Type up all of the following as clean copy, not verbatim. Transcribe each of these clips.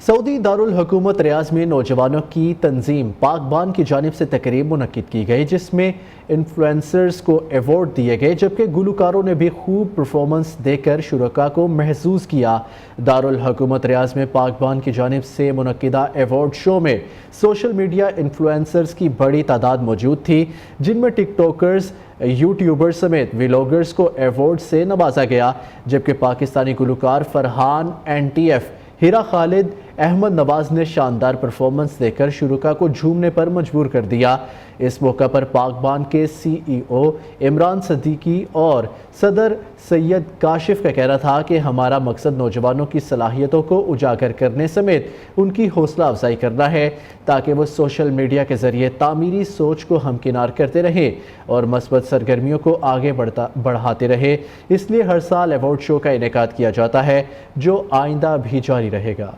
Saudi Darul हुकूमत रियाज में नौजवानों की तंजीम पाकबान की जानिब से तकरीब मुनक्किद की गई, जिसमें इन्फ्लुएंसर्स को अवार्ड दिए गए, जबकि गुलकारों ने भी खूब परफॉर्मेंस देकर शुरका को महसूस किया। दारुल हुकूमत रियाज में पाकबान की जानिब से मुनक्किदा अवार्ड शो में सोशल मीडिया इन्फ्लुएंसर्स की बड़ी तादाद मौजूद थी, जिनमें टिकटॉकर्स, यूट्यूबर्स समेत व्लॉगर्स को अवार्ड से नवाजा गया। जबकि पाकिस्तानी गुलकार फरहान NTF, हीरा खालिद, अहमद नवाज ने शानदार परफॉर्मेंस देकर शुरुका को झूमने पर मजबूर कर दिया। इस मौका पर पाकबान के CEO इमरान सदीकी और सदर सैयद काशिफ का कहना था कि हमारा मकसद नौजवानों की सलाहियतों को उजागर करने समेत उनकी हौसला अफजाई करना है, ताकि वो सोशल मीडिया के ज़रिए तामीरी सोच को हमकिनार करते रहें और मस्बत सरगर्मियों को आगे बढ़ाते रहे। इसलिए हर साल अवार्ड शो का इनेकाद किया जाता है, जो आइंदा भी जारी रहेगा।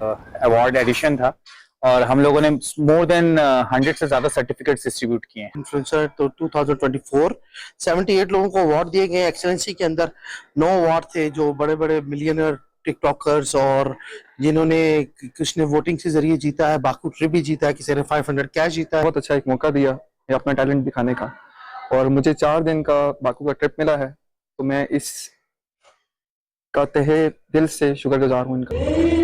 अवार्ड एडिशन था और हम लोगों ने मोर देन 100 से ज्यादा सर्टिफिकेट्स डिस्ट्रीब्यूट किए हैं। इन्फ्लुएंसर तो 2024 78 लोगों को अवार्ड दिए गए। एक्सेलेंसी के अंदर 9 अवार्ड थे, जो बड़े बड़े मिलियनर टिकटॉकर्स और जिन्होंने किसी ने वोटिंग के जरिए जीता है, बाकू ट्रिप भी जीता है, किसी ने 500 कैश जीता है। बहुत अच्छा एक मौका दिया है अपना टैलेंट दिखाने का, और मुझे 4 दिन का बाकू का ट्रिप मिला है, तो मैं इस का तहे दिल से शुक्रगुजार हूँ इनका।